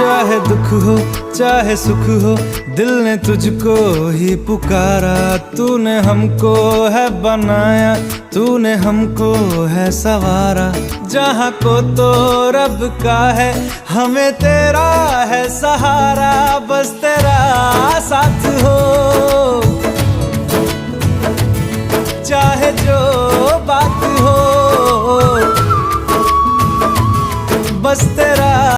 चाहे दुख हो चाहे सुख हो, दिल ने तुझको ही पुकारा। तूने हमको है बनाया, तूने हमको है सवारा। जहाँ को तो रब का है, हमें तेरा है सहारा। बस तेरा साथ हो, चाहे जो